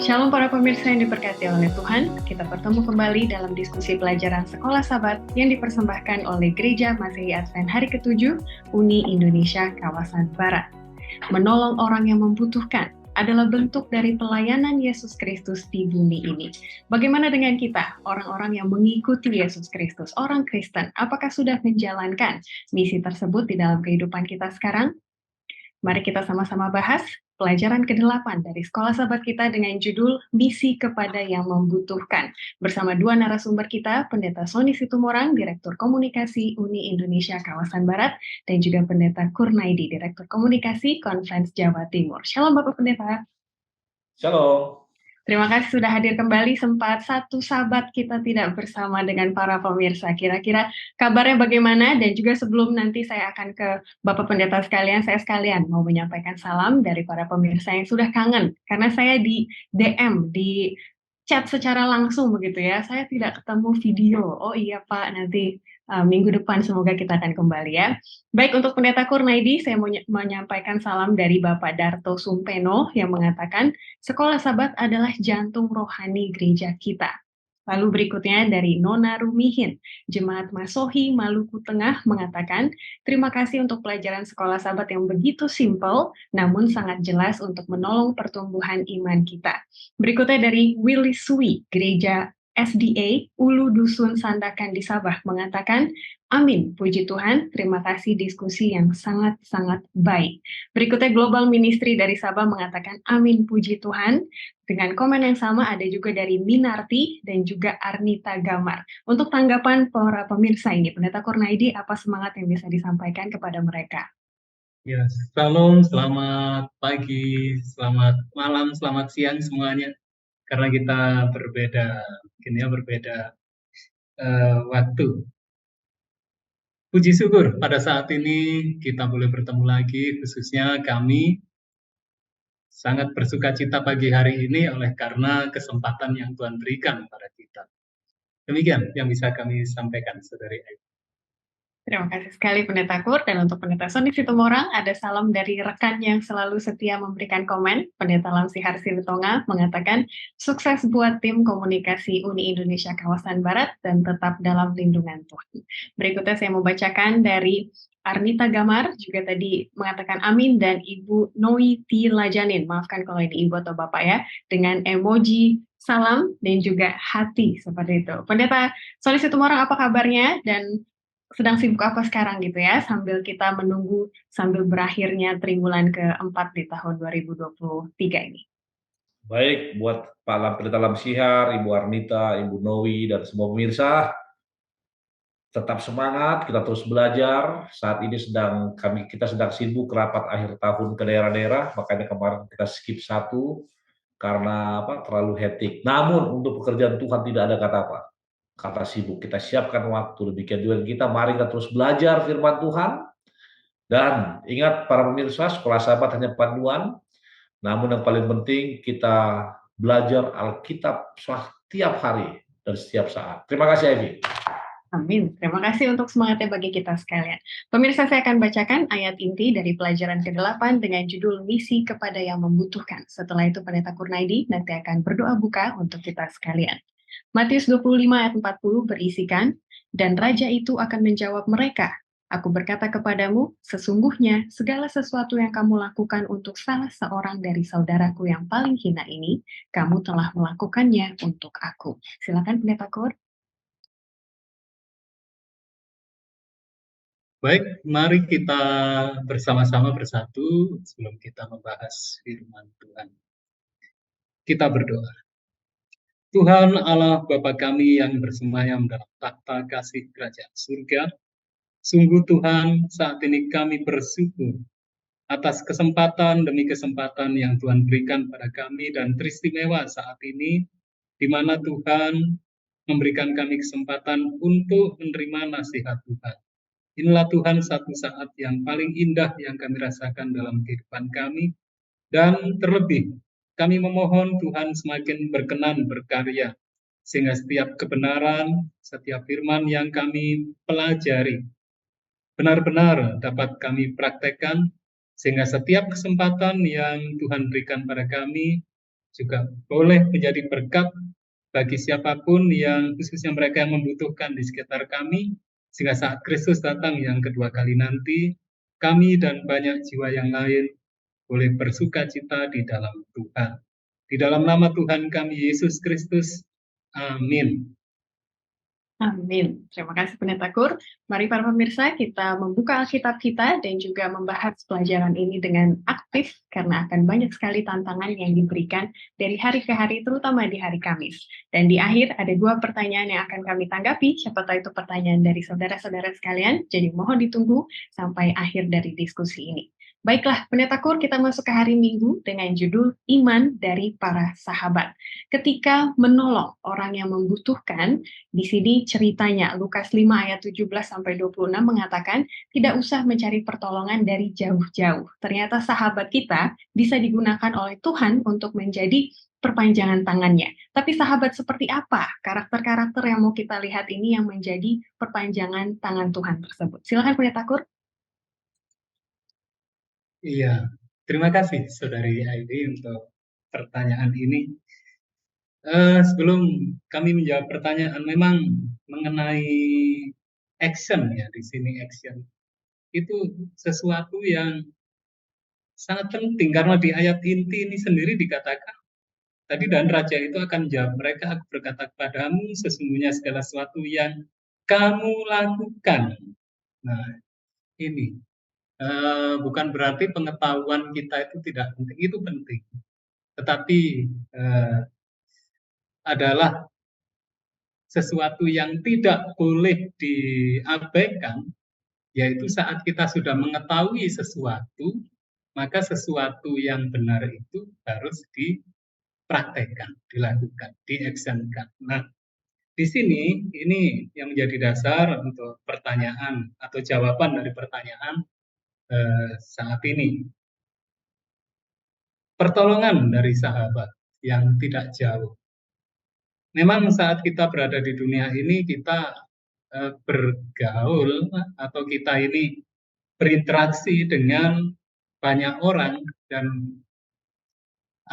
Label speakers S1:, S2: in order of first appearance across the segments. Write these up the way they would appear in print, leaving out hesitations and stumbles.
S1: Shalom para pemirsa yang diberkati oleh Tuhan, kita bertemu kembali dalam diskusi pelajaran Sekolah Sabat yang dipersembahkan oleh Gereja Masehi Advent Hari ke-7 Uni Indonesia Kawasan Barat. Menolong orang yang membutuhkan adalah bentuk dari pelayanan Yesus Kristus di bumi ini. Bagaimana dengan kita, orang-orang yang mengikuti Yesus Kristus, orang Kristen, apakah sudah menjalankan misi tersebut di dalam kehidupan kita sekarang? Mari kita sama-sama bahas pelajaran ke-8 dari Sekolah Sahabat kita dengan judul Misi Kepada Yang Membutuhkan. Bersama dua narasumber kita, Pendeta Sony Situmorang, Direktur Komunikasi Uni Indonesia Kawasan Barat, dan juga Pendeta Kurnaidi, Direktur Komunikasi Conference Jawa Timur. Shalom Bapak Pendeta.
S2: Shalom.
S1: Terima kasih sudah hadir kembali, sempat satu sabat kita tidak bersama dengan para pemirsa. Kira-kira kabarnya bagaimana? Dan juga sebelum nanti saya akan ke Bapak Pendeta sekalian, saya sekalian mau menyampaikan salam dari para pemirsa yang sudah kangen. Karena saya di DM, di chat secara langsung begitu ya, saya tidak ketemu video. Oh iya Pak, nanti minggu depan semoga kita akan kembali ya. Baik, untuk Pendeta Kurnaidi, saya mau menyampaikan salam dari Bapak Darto Sumpeno yang mengatakan, Sekolah Sabat adalah jantung rohani gereja kita. Lalu berikutnya dari Nona Rumihin, Jemaat Masohi Maluku Tengah mengatakan, terima kasih untuk pelajaran Sekolah Sabat yang begitu simpel, namun sangat jelas untuk menolong pertumbuhan iman kita. Berikutnya dari Willy Sui, Gereja SDA Ulu Dusun Sandakan di Sabah mengatakan, amin, puji Tuhan, terima kasih diskusi yang sangat-sangat baik. Berikutnya Global Ministry dari Sabah mengatakan, amin, puji Tuhan. Dengan komen yang sama ada juga dari Minarti dan juga Arnita Gamar. Untuk tanggapan para pemirsa ini, Pendeta Kurnaidi, apa semangat yang bisa disampaikan kepada mereka?
S3: Ya, shalom, selamat pagi, selamat malam, selamat siang semuanya. Karena kita berbeda, mungkin ya berbeda waktu. Puji syukur pada saat ini kita boleh bertemu lagi, khususnya kami sangat bersuka cita pagi hari ini oleh karena kesempatan yang Tuhan berikan pada kita. Demikian yang bisa kami sampaikan, Saudari Ayu.
S1: Terima kasih sekali Pendeta Kur, dan untuk Pendeta Sony Situmorang ada salam dari rekan yang selalu setia memberikan komen. Pendeta Lamsi Harsi Litonga mengatakan sukses buat tim komunikasi Uni Indonesia Kawasan Barat dan tetap dalam lindungan Tuhan. Berikutnya saya mau bacakan dari Arnita Gamar, juga tadi mengatakan amin, dan Ibu Noi Tilajanin, maafkan kalau ini Ibu atau Bapak ya, dengan emoji salam dan juga hati seperti itu. Pendeta Sony Situmorang, apa kabarnya? Dan sedang sibuk apa sekarang gitu ya, sambil kita menunggu, sambil berakhirnya triwulan keempat di tahun 2023 ini.
S2: Baik, buat Pak Pendeta Lamsihar, Ibu Arnita, Ibu Nowi, dan semua pemirsa, tetap semangat, kita terus belajar. Saat ini kita sedang sibuk rapat akhir tahun ke daerah-daerah, makanya kemarin kita skip satu karena terlalu hektik. Namun untuk pekerjaan Tuhan tidak ada kata sibuk. Kita siapkan waktu, demikian juga kita. Mari kita terus belajar firman Tuhan. Dan ingat para pemirsa, Sekolah Sabat hanya panduan, namun yang paling penting kita belajar Alkitab setiap hari dan setiap saat. Terima kasih, Evi.
S1: Amin. Terima kasih untuk semangatnya bagi kita sekalian. Pemirsa, saya akan bacakan ayat inti dari pelajaran ke-8 dengan judul Misi Kepada Yang Membutuhkan. Setelah itu Pendeta Kurnaidi nanti akan berdoa buka untuk kita sekalian. Matius 25 ayat 40 berisikan, dan Raja itu akan menjawab mereka, aku berkata kepadamu, sesungguhnya segala sesuatu yang kamu lakukan untuk salah seorang dari saudaraku yang paling hina ini, kamu telah melakukannya untuk aku. Silakan Pendeta Kur.
S3: Baik, mari kita bersama-sama bersatu sebelum kita membahas firman Tuhan. Kita berdoa. Tuhan Allah Bapa kami yang bersemayam dalam takhta kasih kerajaan surga, sungguh Tuhan saat ini kami bersyukur atas kesempatan demi kesempatan yang Tuhan berikan pada kami, dan teristimewa saat ini di mana Tuhan memberikan kami kesempatan untuk menerima nasihat Tuhan. Inilah Tuhan satu saat yang paling indah yang kami rasakan dalam kehidupan kami, dan terlebih kami memohon Tuhan semakin berkenan berkarya, sehingga setiap kebenaran, setiap firman yang kami pelajari, benar-benar dapat kami praktekkan, sehingga setiap kesempatan yang Tuhan berikan pada kami, juga boleh menjadi berkat bagi siapapun yang khususnya mereka yang membutuhkan di sekitar kami, sehingga saat Kristus datang yang kedua kali nanti, kami dan banyak jiwa yang lain boleh bersuka cita di dalam Tuhan. Di dalam nama Tuhan kami Yesus Kristus. Amin.
S1: Amin. Terima kasih Pendeta Kur. Mari para pemirsa kita membuka Alkitab kita dan juga membahas pelajaran ini dengan aktif karena akan banyak sekali tantangan yang diberikan dari hari ke hari terutama di hari Kamis. Dan di akhir ada 2 pertanyaan yang akan kami tanggapi, siapa tahu itu pertanyaan dari saudara-saudara sekalian, jadi mohon ditunggu sampai akhir dari diskusi ini. Baiklah, Pendeta Kur, kita masuk ke hari Minggu dengan judul Iman dari Para Sahabat. Ketika menolong orang yang membutuhkan, di sini ceritanya Lukas 5 ayat 17 sampai 26 mengatakan tidak usah mencari pertolongan dari jauh-jauh. Ternyata sahabat kita bisa digunakan oleh Tuhan untuk menjadi perpanjangan tangannya. Tapi sahabat seperti apa karakter-karakter yang mau kita lihat ini yang menjadi perpanjangan tangan Tuhan tersebut? Silakan Pendeta Kur.
S3: Iya, terima kasih Saudari Aidi untuk pertanyaan ini. Sebelum kami menjawab pertanyaan, memang mengenai action ya, di sini action itu sesuatu yang sangat penting karena di ayat inti ini sendiri dikatakan tadi, dan raja itu akan jawab mereka, aku berkata kepadamu sesungguhnya segala sesuatu yang kamu lakukan. Nah, ini bukan berarti pengetahuan kita itu tidak penting, itu penting. Tetapi adalah sesuatu yang tidak boleh diabaikan, yaitu saat kita sudah mengetahui sesuatu, maka sesuatu yang benar itu harus dipraktekkan, dilakukan, diaksenkan. Nah, di sini ini yang menjadi dasar untuk pertanyaan atau jawaban dari pertanyaan saat ini. Pertolongan dari sahabat yang tidak jauh. Memang saat kita berada di dunia ini kita bergaul atau kita ini berinteraksi dengan banyak orang, dan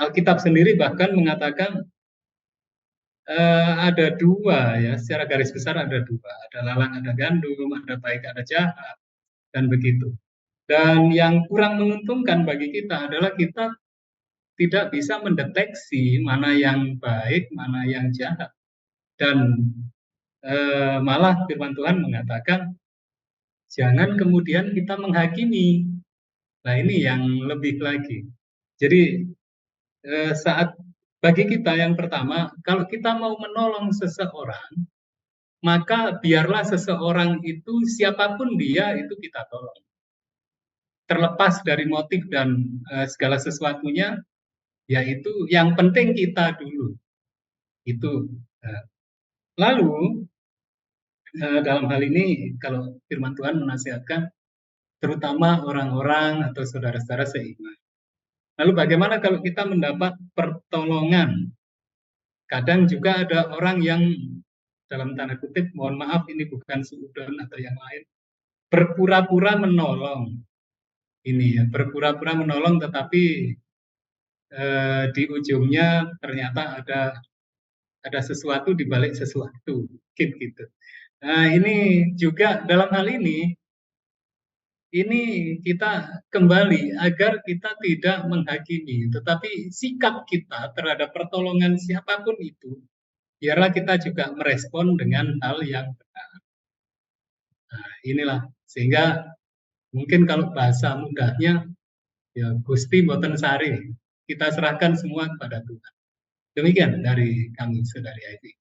S3: Alkitab sendiri bahkan mengatakan ada 2 ya, secara garis besar ada 2, ada lalang, ada gandum, ada baik, ada jahat, dan begitu. Dan yang kurang menguntungkan bagi kita adalah kita tidak bisa mendeteksi mana yang baik, mana yang jahat. Dan malah firman Tuhan mengatakan, jangan kemudian kita menghakimi. Nah, ini yang lebih lagi. Jadi saat bagi kita yang pertama, kalau kita mau menolong seseorang, maka biarlah seseorang itu siapapun dia itu kita tolong. Terlepas dari motif dan segala sesuatunya, yaitu yang penting kita dulu. Itu. Lalu dalam hal ini kalau firman Tuhan menasihatkan terutama orang-orang atau saudara-saudara seiman. Lalu bagaimana kalau kita mendapat pertolongan? Kadang juga ada orang yang dalam tanda kutip, mohon maaf ini bukan seudon atau yang lain, berpura-pura menolong. Ini ya, berpura-pura menolong tetapi di ujungnya ternyata ada sesuatu di balik sesuatu, gitu. Nah, ini juga dalam hal ini kita kembali agar kita tidak menghakimi, tetapi sikap kita terhadap pertolongan siapapun itu, biarlah kita juga merespon dengan hal yang benar. Nah, inilah sehingga mungkin kalau bahasa mudahnya, ya Gusti Boten Sari, kita serahkan semua kepada Tuhan. Demikian dari kami, Saudari Aidi.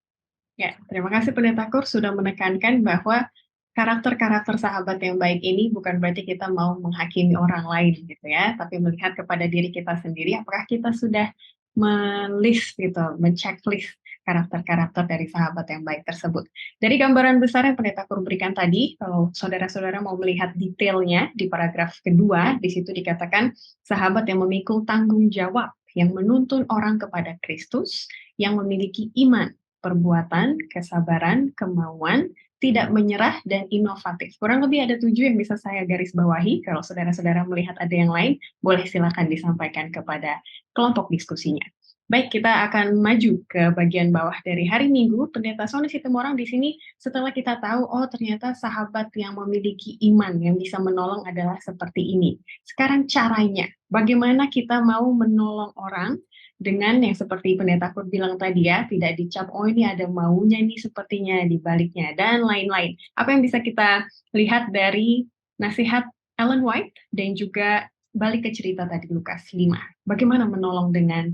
S1: Ya, terima kasih Pendeta Kur sudah menekankan bahwa karakter-karakter sahabat yang baik ini bukan berarti kita mau menghakimi orang lain gitu ya, tapi melihat kepada diri kita sendiri apakah kita sudah men-list gitu, men-checklist karakter-karakter dari sahabat yang baik tersebut. Dari gambaran besar yang Pendeta Kur berikan tadi, kalau saudara-saudara mau melihat detailnya di paragraf kedua, di situ dikatakan sahabat yang memikul tanggung jawab, yang menuntun orang kepada Kristus, yang memiliki iman, perbuatan, kesabaran, kemauan, tidak menyerah, dan inovatif. Kurang lebih ada 7 yang bisa saya garis bawahi. Kalau saudara-saudara melihat ada yang lain, boleh silakan disampaikan kepada kelompok diskusinya. Baik, kita akan maju ke bagian bawah dari hari Minggu. Pendeta Sony Situmorang di sini setelah kita tahu, oh ternyata sahabat yang memiliki iman yang bisa menolong adalah seperti ini. Sekarang caranya, bagaimana kita mau menolong orang dengan yang seperti Pendeta Kurt bilang tadi ya, tidak dicap, oh ini ada maunya nih sepertinya di baliknya, dan lain-lain. Apa yang bisa kita lihat dari nasihat Ellen White dan juga balik ke cerita tadi Lukas 5. Bagaimana menolong dengan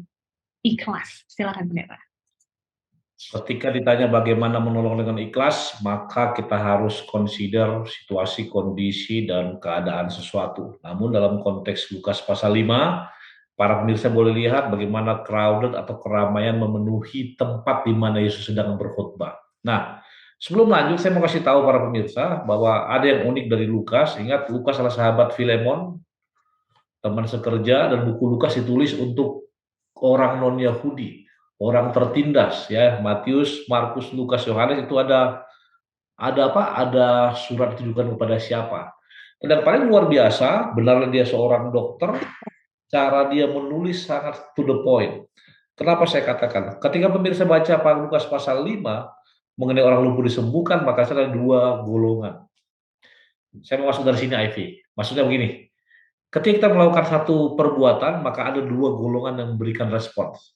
S1: ikhlas? Silakan pendeta.
S2: Ketika ditanya bagaimana menolong dengan ikhlas, maka kita harus consider situasi, kondisi, dan keadaan sesuatu. Namun dalam konteks Lukas pasal 5, para pemirsa boleh lihat bagaimana crowded atau keramaian memenuhi tempat di mana Yesus sedang berkhotbah. Nah, sebelum lanjut saya mau kasih tahu para pemirsa bahwa ada yang unik dari Lukas. Ingat, Lukas adalah sahabat Filemon, teman sekerja, dan buku Lukas ditulis untuk orang non-Yahudi, orang tertindas ya. Matius, Markus, Lukas, Yohanes itu ada apa? Ada surat ditujukan kepada siapa. Dan paling luar biasa, benar dia seorang dokter, cara dia menulis sangat to the point. Kenapa saya katakan? Ketika pemirsa baca Pak Lukas pasal 5 mengenai orang lumpuh disembuhkan, maka ada dua golongan. Saya mau masuk dari sini, Ivy. Maksudnya begini, ketika kita melakukan satu perbuatan, maka ada dua golongan yang memberikan respons.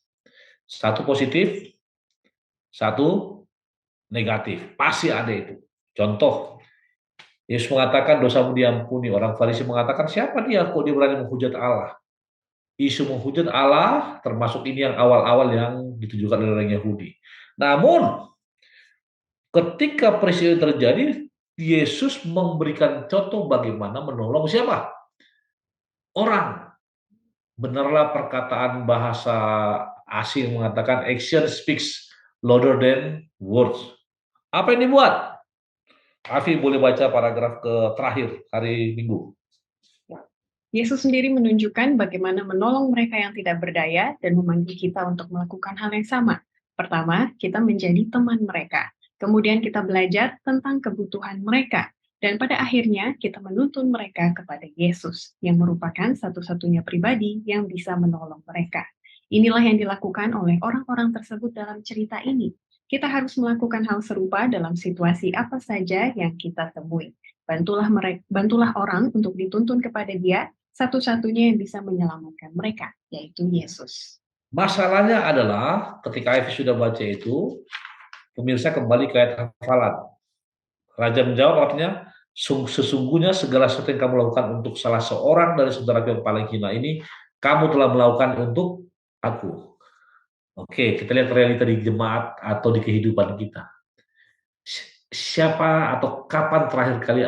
S2: Satu positif, satu negatif. Pasti ada itu. Contoh, Yesus mengatakan dosamu diampuni. Orang Farisi mengatakan, siapa dia kok dia berani menghujat Allah? Isu menghujat Allah termasuk ini yang awal-awal yang ditujukan oleh orang Yahudi. Namun, ketika peristiwa terjadi, Yesus memberikan contoh bagaimana menolong siapa? Orang. Benarlah perkataan bahasa asing mengatakan action speaks louder than words. Apa yang dibuat? Afi boleh baca paragraf ke terakhir hari Minggu.
S1: Yesus sendiri menunjukkan bagaimana menolong mereka yang tidak berdaya dan memanggil kita untuk melakukan hal yang sama. Pertama, kita menjadi teman mereka. Kemudian kita belajar tentang kebutuhan mereka. Dan pada akhirnya kita menuntun mereka kepada Yesus, yang merupakan satu-satunya pribadi yang bisa menolong mereka. Inilah yang dilakukan oleh orang-orang tersebut dalam cerita ini. Kita harus melakukan hal serupa dalam situasi apa saja yang kita temui. Bantulah orang untuk dituntun kepada Dia, satu-satunya yang bisa menyelamatkan mereka, yaitu Yesus.
S2: Masalahnya adalah ketika Ivy sudah baca itu, pemirsa kembali ke ayat hafalan. Raja menjawab artinya, sesungguhnya segala sesuatu yang kamu lakukan untuk salah seorang dari saudara yang paling hina ini, kamu telah melakukan untuk aku. Oke, kita lihat realita di jemaat atau di kehidupan kita. Siapa atau kapan terakhir kali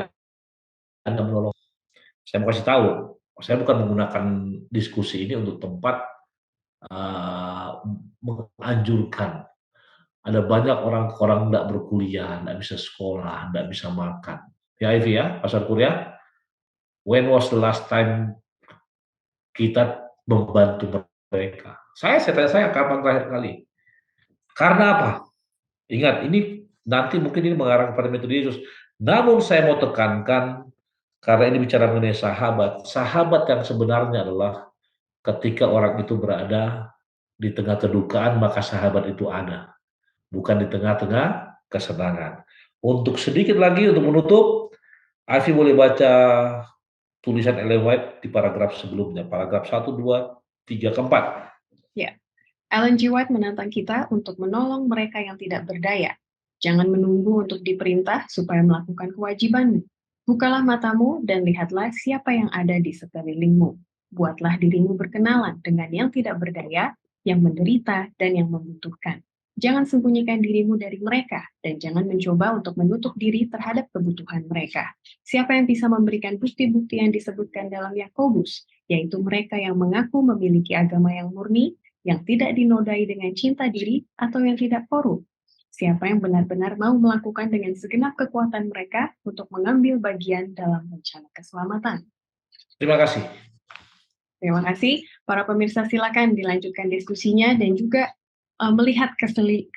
S2: Anda menolong? Saya mau kasih tahu, saya bukan menggunakan diskusi ini untuk tempat menganjurkan. Ada banyak orang tidak berkuliah, tidak bisa sekolah, tidak bisa makan. Ya Ivy ya, Pastor Kurya, when was the last time kita membantu mereka? Saya tanya saya kapan terakhir kali? Karena apa? Ingat, ini nanti mungkin ini mengarah kepada metode Yesus. Namun saya mau tekankan, karena ini bicara mengenai sahabat. Sahabat yang sebenarnya adalah ketika orang itu berada di tengah kedukaan, maka sahabat itu ada. Bukan di tengah-tengah kesenangan. Untuk sedikit lagi, untuk menutup, Afi boleh baca tulisan Ellen White di paragraf sebelumnya. Paragraf 1, 2, 3, 4.
S1: Ya, Ellen G. White menantang kita untuk menolong mereka yang tidak berdaya. Jangan menunggu untuk diperintah supaya melakukan kewajibanmu. Bukalah matamu dan lihatlah siapa yang ada di sekelilingmu. Buatlah dirimu berkenalan dengan yang tidak berdaya, yang menderita, dan yang membutuhkan. Jangan sembunyikan dirimu dari mereka, dan jangan mencoba untuk menutup diri terhadap kebutuhan mereka. Siapa yang bisa memberikan bukti-bukti yang disebutkan dalam Yakobus, yaitu mereka yang mengaku memiliki agama yang murni, yang tidak dinodai dengan cinta diri, atau yang tidak korup. Siapa yang benar-benar mau melakukan dengan segenap kekuatan mereka untuk mengambil bagian dalam rencana keselamatan.
S2: Terima kasih.
S1: Terima kasih. Para pemirsa silakan dilanjutkan diskusinya dan juga melihat ke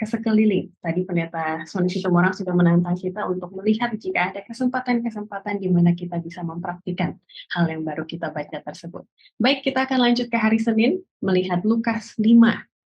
S1: sekeliling. Tadi Pendeta Sony Situmorang sudah menantang kita untuk melihat jika ada kesempatan-kesempatan di mana kita bisa mempraktikkan hal yang baru kita baca tersebut. Baik, kita akan lanjut ke hari Senin, melihat Lukas 5.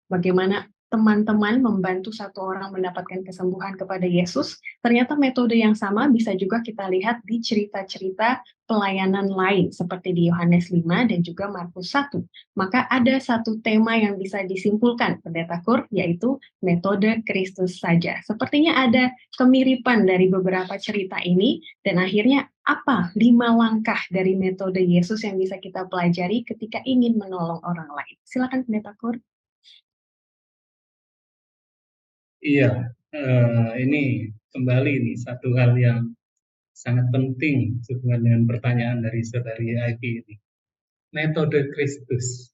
S1: bagaimana teman-teman membantu satu orang mendapatkan kesembuhan kepada Yesus, ternyata metode yang sama bisa juga kita lihat di cerita-cerita pelayanan lain seperti di Yohanes 5 dan juga Markus 1. Maka ada satu tema yang bisa disimpulkan Pendeta Kur, yaitu metode Kristus saja. Sepertinya ada kemiripan dari beberapa cerita ini, dan akhirnya apa 5 langkah dari metode Yesus yang bisa kita pelajari ketika ingin menolong orang lain? Silakan Pendeta Kur.
S3: Iya, ini kembali nih satu hal yang sangat penting sehubungan dengan pertanyaan dari saudari Ivy ini. Metode Kristus.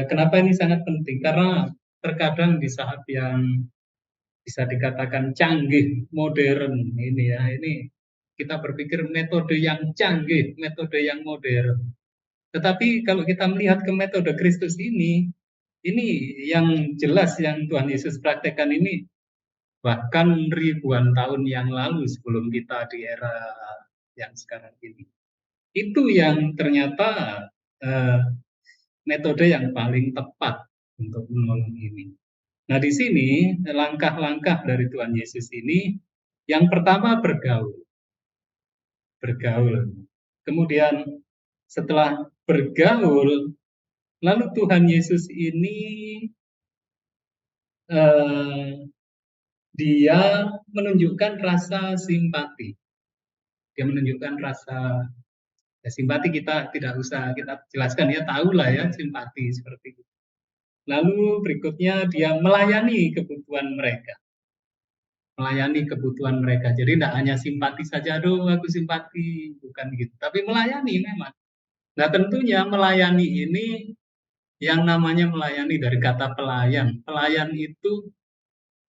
S3: Kenapa ini sangat penting? Karena terkadang di saat yang bisa dikatakan canggih, modern ini ya, ini kita berpikir metode yang canggih, metode yang modern. Tetapi kalau kita melihat ke metode Kristus ini yang jelas yang Tuhan Yesus praktekkan ini bahkan ribuan tahun yang lalu sebelum kita di era yang sekarang ini. Itu yang ternyata metode yang paling tepat untuk menolong ini. Nah, di sini langkah-langkah dari Tuhan Yesus ini yang pertama bergaul. Kemudian setelah bergaul, lalu Tuhan Yesus ini dia menunjukkan rasa simpati. Dia menunjukkan rasa simpati, kita tidak usah kita jelaskan, ya tahulah ya simpati seperti itu. Lalu berikutnya dia melayani kebutuhan mereka. Melayani kebutuhan mereka. Jadi tidak hanya simpati saja, aduh aku simpati, bukan gitu. Tapi melayani memang. Nah, tentunya melayani ini yang namanya melayani dari kata pelayan. Pelayan itu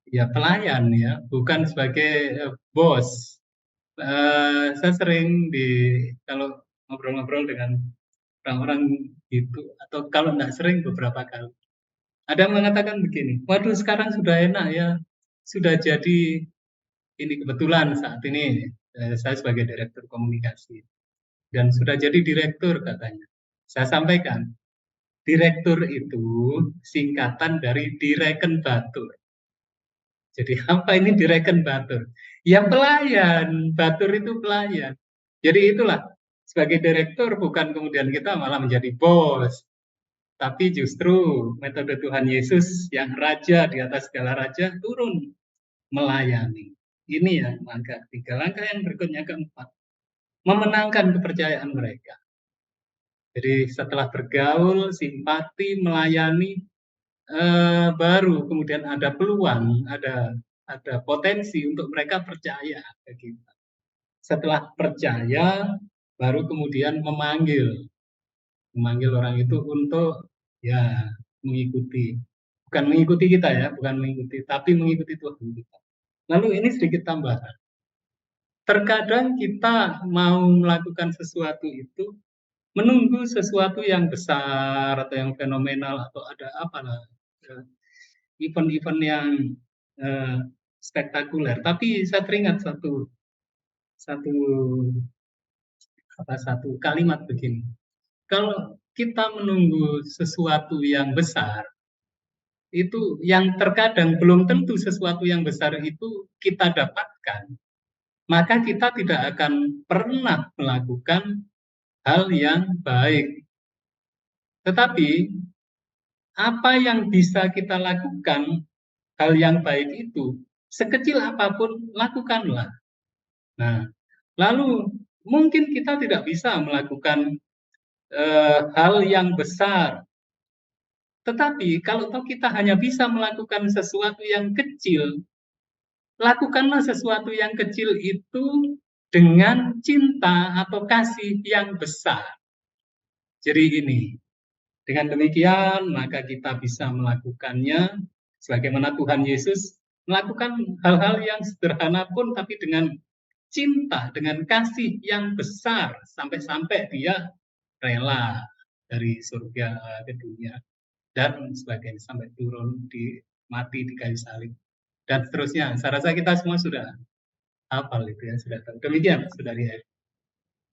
S3: ya pelayan ya, bukan sebagai bos. Saya sering kalau ngobrol-ngobrol dengan orang-orang gitu, atau kalau nggak sering beberapa kali. Ada yang mengatakan begini, waduh sekarang sudah enak ya, sudah jadi ini kebetulan saat ini saya sebagai direktur komunikasi dan sudah jadi direktur katanya. Saya sampaikan, direktur itu singkatan dari direken batur. Jadi apa ini direken batur? Ya pelayan, batur itu pelayan. Jadi itulah, sebagai direktur bukan kemudian kita malah menjadi bos, tapi justru metode Tuhan Yesus yang raja di atas segala raja turun melayani. Ini ya langkah tiga. Langkah yang berikutnya keempat, memenangkan kepercayaan mereka. Jadi setelah bergaul, simpati, melayani, baru kemudian ada peluang, ada potensi untuk mereka percaya ke kita. Setelah percaya, baru kemudian memanggil orang itu untuk ya mengikuti, bukan mengikuti kita ya, bukan mengikuti, tapi mengikuti Tuhan kita. Lalu ini sedikit tambahan. Terkadang kita mau melakukan sesuatu itu menunggu sesuatu yang besar atau yang fenomenal atau ada apalah event-event yang spektakuler. Tapi saya teringat satu kalimat begini. Kalau kita menunggu sesuatu yang besar, itu yang terkadang belum tentu sesuatu yang besar itu kita dapatkan, maka kita tidak akan pernah melakukan hal yang baik. Tetapi apa yang bisa kita lakukan, hal yang baik itu, sekecil apapun lakukanlah. Nah, lalu mungkin kita tidak bisa melakukan hal yang besar. Tetapi kalau kita hanya bisa melakukan sesuatu yang kecil, lakukanlah sesuatu yang kecil itu dengan cinta atau kasih yang besar. Jadi ini, dengan demikian maka kita bisa melakukannya sebagaimana Tuhan Yesus melakukan hal-hal yang sederhana pun tapi dengan cinta, dengan kasih yang besar sampai-sampai dia rela dari surga ke dunia dan sebagainya sampai turun mati di kayu salib dan seterusnya. Saya rasa kita semua sudah hafal itu ya, sudah tahu. Demikian, Saudari Eva.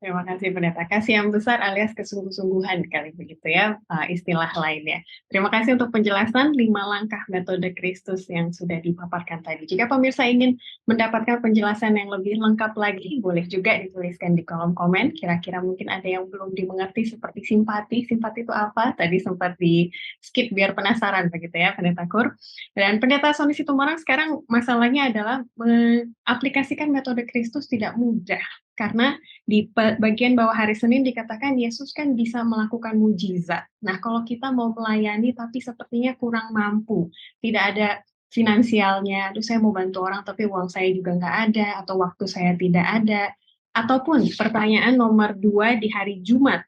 S1: Terima kasih Pendeta. Kasih yang besar alias kesungguh-sungguhan kali begitu ya, istilah lainnya. Terima kasih untuk penjelasan 5 langkah metode Kristus yang sudah dipaparkan tadi. Jika pemirsa ingin mendapatkan penjelasan yang lebih lengkap lagi, boleh juga dituliskan di kolom komen. Kira-kira mungkin ada yang belum dimengerti seperti simpati. Simpati itu apa? Tadi sempat di skip biar penasaran begitu ya Pendeta Kur. Dan Pendeta Sony Situmorang sekarang masalahnya adalah mengaplikasikan metode Kristus tidak mudah. Karena di bagian bawah hari Senin dikatakan Yesus kan bisa melakukan mujizat. Nah, kalau kita mau melayani tapi sepertinya kurang mampu, tidak ada finansialnya, aduh saya mau bantu orang tapi uang saya juga nggak ada, atau waktu saya tidak ada. Ataupun pertanyaan nomor 2 di hari Jumat,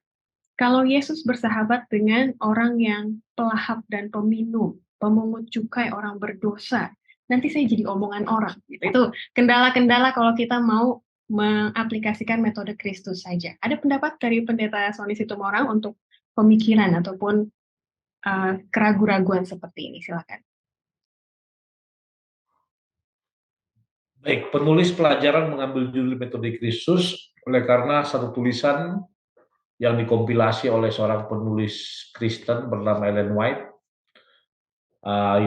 S1: kalau Yesus bersahabat dengan orang yang pelahap dan peminum, pemungut cukai, orang berdosa, nanti saya jadi omongan orang. Gitu. Itu kendala-kendala kalau kita mau mengaplikasikan metode Kristus saja. Ada pendapat dari Pendeta Sony Situmorang untuk pemikiran ataupun keraguan-raguan seperti ini? Silakan.
S2: Baik, penulis pelajaran mengambil judul metode Kristus oleh karena satu tulisan yang dikompilasi oleh seorang penulis Kristen bernama Ellen White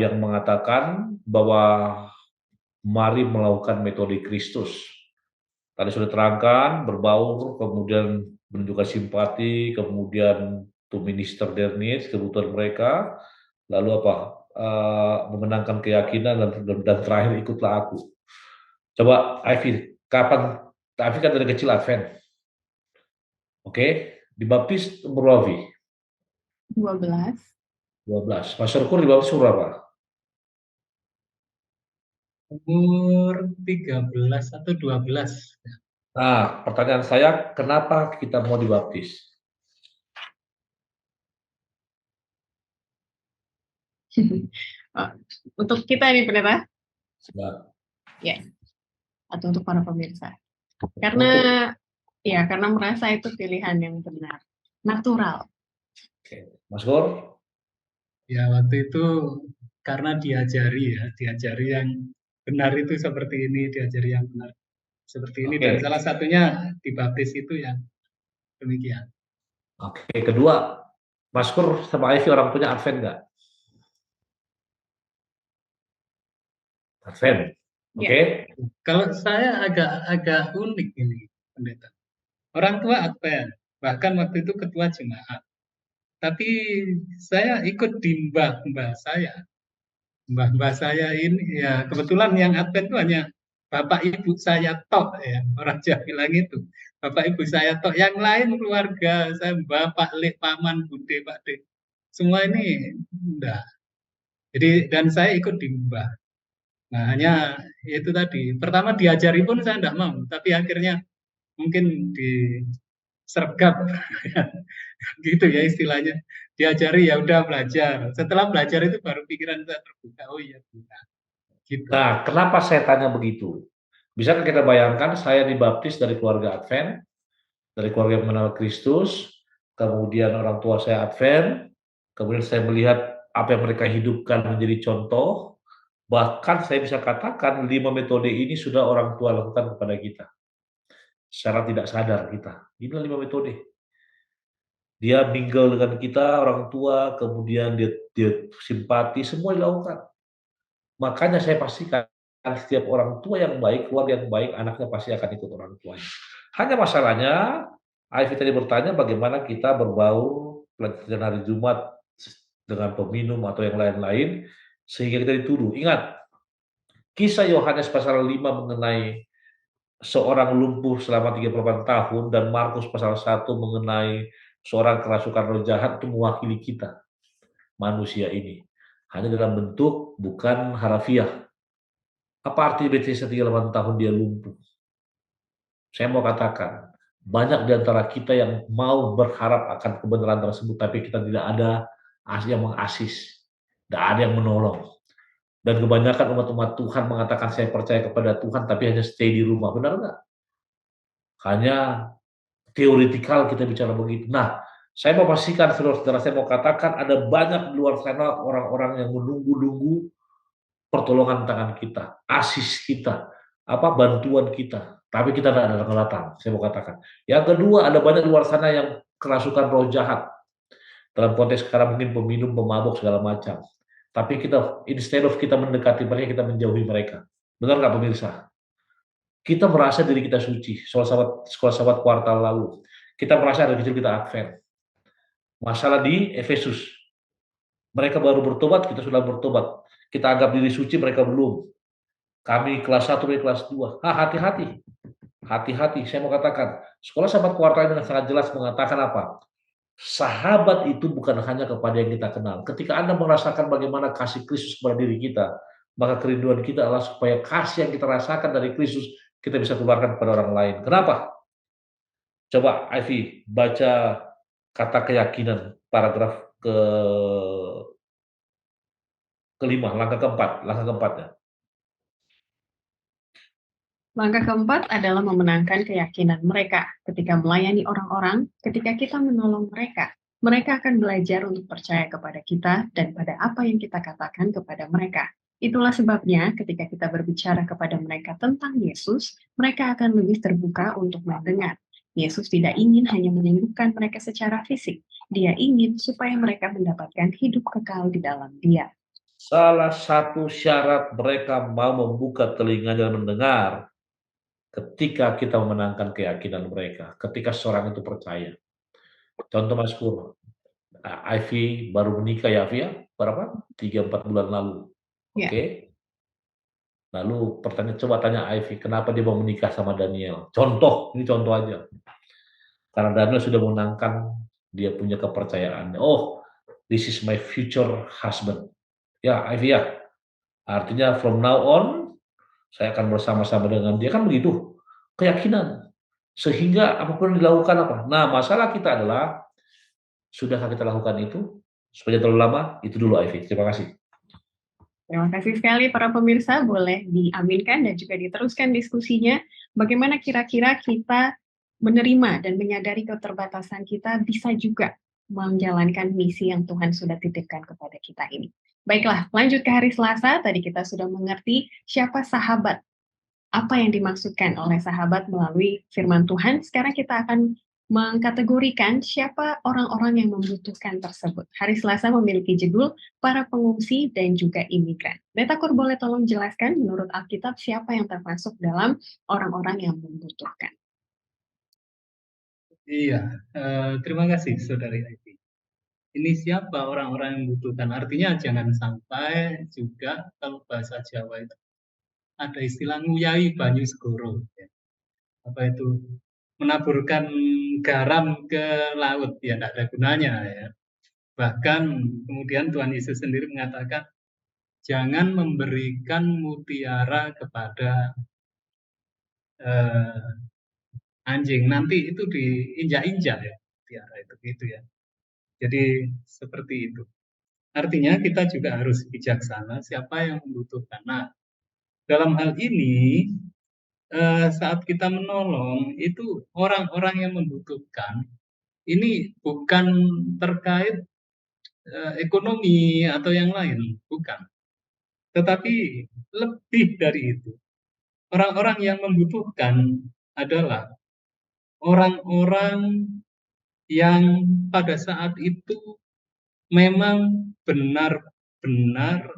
S2: yang mengatakan bahwa mari melakukan metode Kristus. Tadi sudah terangkan, berbaur, kemudian menunjukkan simpati, kemudian to minister their needs, kebutuhan mereka, lalu memenangkan keyakinan, dan terakhir ikutlah aku. Coba Ivy, kapan? Ivy kan dari kecil Advent. Oke, dibaptis umur berapa?
S1: 12.
S2: 12. Mas Syukur dibaptis umur berapa?
S3: Umur 13 atau 12.
S2: Nah, pertanyaan saya, kenapa kita mau dibaptis?
S1: Untuk kita nih Pendeta?
S2: Nah,
S1: Ya, atau untuk para pemirsa. Karena karena merasa itu pilihan yang benar, natural.
S2: Oke. Mas Gor?
S3: Ya, waktu itu karena diajari yang benar itu seperti ini, diajari yang benar seperti ini, dan salah satunya dibaptis itu yang demikian.
S2: Oke, kedua, Mas Kur sama Ivy orang tuanya Advent nggak? Advent, oke?
S3: Kalau saya agak unik ini, Pendeta. Orang tua Advent, bahkan waktu itu ketua jemaat. Tapi saya ikut di mbah-mbah saya. Mbah-mbah saya ini ya kebetulan yang Advent itu hanya bapak ibu saya tok ya, orang Jawa bilang itu. Bapak ibu saya tok, yang lain keluarga saya, bapak, lek, paman, bude, pakde, semua ini enggak. Jadi dan saya ikut di mbah. Nah, hanya itu tadi. Pertama diajari pun saya enggak mau, tapi akhirnya mungkin disergap gitu ya istilahnya. Diajari ya udah belajar. Setelah belajar itu baru pikiran saya terbuka. Oh iya, benar. Gitu.
S2: Nah, kenapa saya tanya begitu? Bisa kita bayangkan saya dibaptis dari keluarga Advent, dari keluarga yang mengenal Kristus, kemudian orang tua saya Advent, kemudian saya melihat apa yang mereka hidupkan menjadi contoh, bahkan saya bisa katakan 5 metode ini sudah orang tua lakukan kepada kita. Secara tidak sadar kita. Inilah 5 metode. Dia mingle dengan kita, orang tua, kemudian dia simpati, semua dilakukan. Makanya saya pastikan setiap orang tua yang baik, keluarga yang baik, anaknya pasti akan ikut orang tuanya. Hanya masalahnya, Ivy tadi bertanya bagaimana kita berbaur pelajaran hari Jumat dengan peminum atau yang lain-lain, sehingga kita dituduh. Ingat, kisah Yohanes pasal 5 mengenai seorang lumpuh selama 38 tahun dan Markus pasal 1 mengenai seorang kerasukan roh jahat itu mewakili kita, manusia ini. Hanya dalam bentuk bukan harafiah. Apa arti Bethesda 38 tahun dia lumpuh? Saya mau katakan, banyak di antara kita yang mau berharap akan kebenaran tersebut, tapi kita tidak ada yang mengasis, tidak ada yang menolong. Dan kebanyakan umat-umat Tuhan mengatakan saya percaya kepada Tuhan, tapi hanya stay di rumah. Benar nggak? Hanya teoretikal kita bicara begitu. Nah, saya mau pastikan, saudara-saudara, saya mau katakan ada banyak di luar sana orang-orang yang menunggu-nunggu pertolongan tangan kita, asis kita, bantuan kita. Tapi kita tidak ada datang, saya mau katakan. Yang kedua, ada banyak di luar sana yang kerasukan roh jahat. Dalam konteks sekarang mungkin peminum, pemabuk, segala macam. Tapi kita, instead of kita mendekati mereka, kita menjauhi mereka. Benar nggak pemirsa? Kita merasa diri kita suci. Sekolah sahabat kuartal lalu. Kita merasa dari kecil kita Advent. Masalah di Efesus. Mereka baru bertobat, kita sudah bertobat. Kita anggap diri suci, mereka belum. Kami kelas 1, mereka kelas 2. Hati-hati. Hati-hati, saya mau katakan. Sekolah sahabat kuartal dengan sangat jelas mengatakan apa? Sahabat itu bukan hanya kepada yang kita kenal. Ketika Anda merasakan bagaimana kasih Kristus kepada diri kita, maka kerinduan kita adalah supaya kasih yang kita rasakan dari Kristus kita bisa keluarkan kepada orang lain. Kenapa? Coba Ivy baca kata keyakinan paragraf kelima, langkah keempatnya.
S1: Langkah keempat adalah memenangkan keyakinan mereka. Ketika melayani orang-orang, ketika kita menolong mereka, mereka akan belajar untuk percaya kepada kita dan pada apa yang kita katakan kepada mereka. Itulah sebabnya ketika kita berbicara kepada mereka tentang Yesus, mereka akan lebih terbuka untuk mendengar. Yesus tidak ingin hanya menyembuhkan mereka secara fisik. Dia ingin supaya mereka mendapatkan hidup kekal di dalam Dia.
S2: Salah satu syarat mereka mau membuka telinganya dan mendengar ketika kita memenangkan keyakinan mereka, ketika seorang itu percaya. Contoh Mas Pur, Ivy baru menikah ya, Ivy ya? Berapa? 3-4 bulan lalu.
S1: Ya.
S2: Oke. Lalu coba tanya Ivy, kenapa dia mau menikah sama Daniel? Contoh, ini contoh aja. Karena Daniel sudah menangkan, dia punya kepercayaan. Oh, this is my future husband. Ya, Ivy ya. Artinya from now on, saya akan bersama-sama dengan dia, kan begitu. Keyakinan. Sehingga apapun yang dilakukan apa. Nah, masalah kita adalah, sudahkah kita lakukan itu? Supaya terlalu lama, itu dulu Ivy. Terima kasih.
S1: Terima kasih sekali para pemirsa, boleh diaminkan dan juga diteruskan diskusinya. Bagaimana kira-kira kita menerima dan menyadari keterbatasan kita bisa juga menjalankan misi yang Tuhan sudah titipkan kepada kita ini. Baiklah, lanjut ke hari Selasa. Tadi kita sudah mengerti siapa sahabat, apa yang dimaksudkan oleh sahabat melalui firman Tuhan. Sekarang kita akan mengkategorikan siapa orang-orang yang membutuhkan tersebut. Hari Selasa memiliki judul para pengungsi dan juga imigran. Betakur boleh tolong jelaskan menurut Alkitab siapa yang termasuk dalam orang-orang yang membutuhkan?
S3: Iya, terima kasih Saudari Ivy. Ini siapa orang-orang yang membutuhkan? Artinya jangan sampai juga kalau bahasa Jawa itu ada istilah nguyai banyu segoro. Ya. Apa itu? Menaburkan garam ke laut, ya tidak ada gunanya. Ya. Bahkan kemudian Tuhan Yesus sendiri mengatakan, jangan memberikan mutiara kepada anjing, nanti itu diinjak-injak ya, mutiara itu gitu ya. Jadi seperti itu. Artinya kita juga harus bijaksana siapa yang membutuhkan. Nah, dalam hal ini saat kita menolong itu orang-orang yang membutuhkan ini bukan terkait ekonomi atau yang lain, bukan. Tetapi lebih dari itu, orang-orang yang membutuhkan adalah orang-orang yang pada saat itu memang benar-benar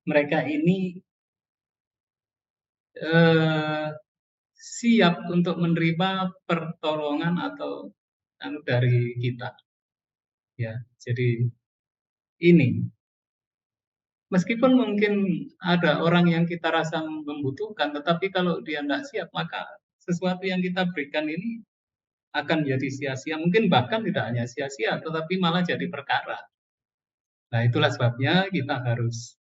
S3: mereka ini siap untuk menerima pertolongan atau dari kita. Ya, jadi ini meskipun mungkin ada orang yang kita rasa membutuhkan, tetapi kalau dia tidak siap, maka sesuatu yang kita berikan ini akan jadi sia-sia. Mungkin bahkan tidak hanya sia-sia, tetapi malah jadi perkara. Nah, itulah sebabnya kita harus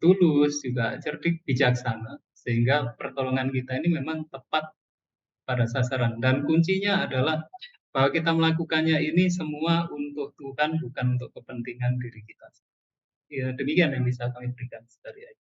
S3: tulus, juga cerdik, bijaksana, sehingga pertolongan kita ini memang tepat pada sasaran. Dan kuncinya adalah bahwa kita melakukannya ini semua untuk Tuhan, bukan untuk kepentingan diri kita. Ya, demikian yang bisa kami berikan dari itu.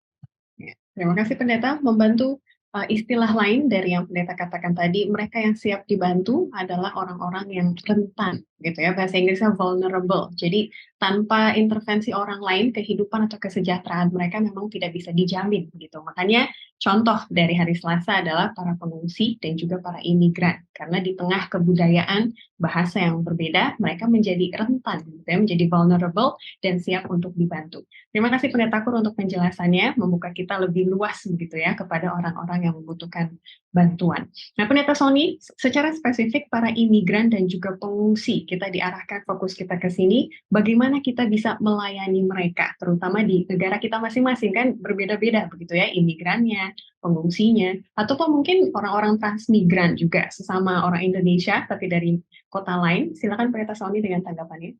S1: Ya, terima kasih Pendeta. Membantu istilah lain dari yang Pendeta katakan tadi, mereka yang siap dibantu adalah orang-orang yang rentan gitu ya, bahasa Inggrisnya vulnerable. Jadi tanpa intervensi orang lain, kehidupan atau kesejahteraan mereka memang tidak bisa dijamin gitu. Makanya contoh dari hari Selasa adalah para pengungsi dan juga para imigran. Karena di tengah kebudayaan, bahasa yang berbeda, mereka menjadi rentan, gitu ya, menjadi vulnerable dan siap untuk dibantu. Terima kasih Pendeta Kur untuk penjelasannya, membuka kita lebih luas begitu ya kepada orang-orang yang membutuhkan bantuan. Nah, Pendeta Sony, secara spesifik para imigran dan juga pengungsi, kita diarahkan fokus kita ke sini, bagaimana kita bisa melayani mereka, terutama di negara kita masing-masing kan berbeda-beda begitu ya, imigrannya, pengungsinya, ataupun mungkin orang-orang transmigran juga, sesama orang Indonesia tapi dari kota lain. Silakan Pendeta Sony dengan tanggapannya.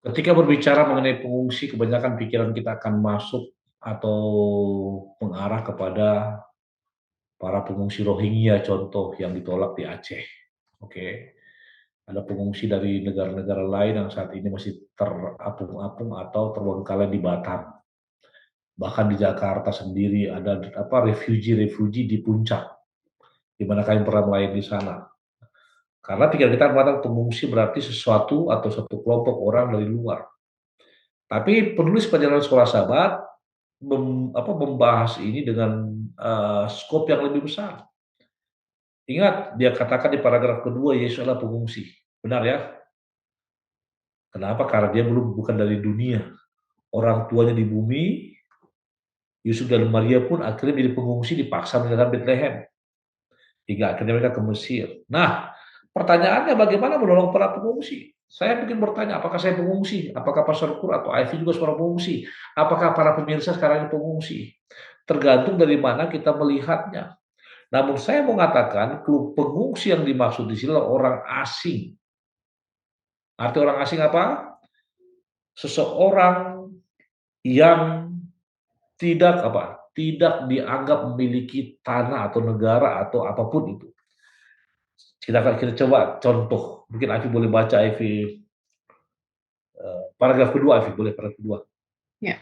S2: Ketika berbicara mengenai pengungsi, kebanyakan pikiran kita akan masuk atau mengarah kepada para pengungsi Rohingya contoh yang ditolak di Aceh. Oke. Ada pengungsi dari negara-negara lain yang saat ini masih terapung-apung atau terbengkalai di Batam. Bahkan di Jakarta sendiri ada refugee di puncak. Di mana kalian pernah melayani di sana. Karena pikiran kita mengatakan pengungsi berarti sesuatu atau satu kelompok orang dari luar. Tapi penulis perjalanan sekolah sahabat membahas ini dengan skop yang lebih besar. Ingat, dia katakan di paragraf kedua, Yesus adalah pengungsi. Benar ya? Kenapa? Karena dia bukan dari dunia. Orang tuanya di bumi, Yusuf dan Maria pun akhirnya menjadi pengungsi dipaksa meninggalkan Bethlehem. Hingga akhirnya mereka ke Mesir. Nah, pertanyaannya bagaimana menolong para pengungsi? Saya mungkin bertanya, apakah saya pengungsi? Apakah Pastor Kur atau Ivy juga seorang pengungsi? Apakah para pemirsa sekarang ini pengungsi? Tergantung dari mana kita melihatnya. Namun saya mau mengatakan, pengungsi yang dimaksud di sini adalah orang asing. Arti orang asing apa? Seseorang yang tidak dianggap memiliki tanah atau negara atau apapun itu. Kita coba contoh, mungkin Afi boleh baca paragraf kedua, Afi boleh paragraf kedua.
S1: Ya.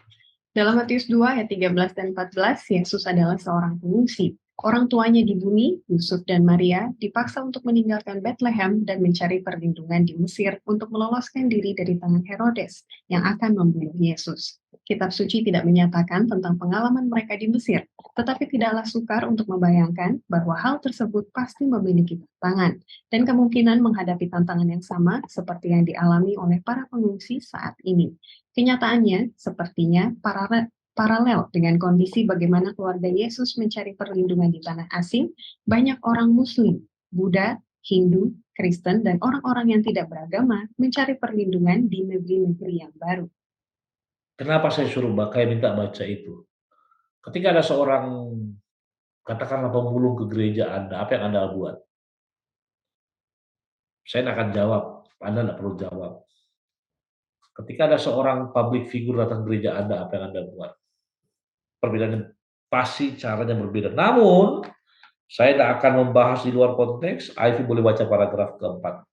S1: Dalam Matius 2 ayat 13 dan 14, Yesus adalah seorang pengungsi. Orang tuanya di bumi, Yusuf dan Maria, dipaksa untuk meninggalkan Bethlehem dan mencari perlindungan di Mesir untuk meloloskan diri dari tangan Herodes yang akan membunuh Yesus. Kitab suci tidak menyatakan tentang pengalaman mereka di Mesir, tetapi tidaklah sukar untuk membayangkan bahwa hal tersebut pasti memiliki tantangan dan kemungkinan menghadapi tantangan yang sama seperti yang dialami oleh para pengungsi saat ini. Kenyataannya, sepertinya paralel dengan kondisi bagaimana keluarga Yesus mencari perlindungan di tanah asing, banyak orang Muslim, Buddha, Hindu, Kristen, dan orang-orang yang tidak beragama mencari perlindungan di negeri-negeri yang baru.
S2: Kenapa saya suruh minta baca itu? Ketika ada seorang, katakanlah pemulung ke gereja Anda, apa yang Anda buat? Saya tidak akan jawab, Anda tidak perlu jawab. Ketika ada seorang public figure datang ke gereja Anda, apa yang Anda buat? Perbedaannya pasti caranya berbeda. Namun, saya tidak akan membahas di luar konteks. Ivy boleh baca paragraf keempat.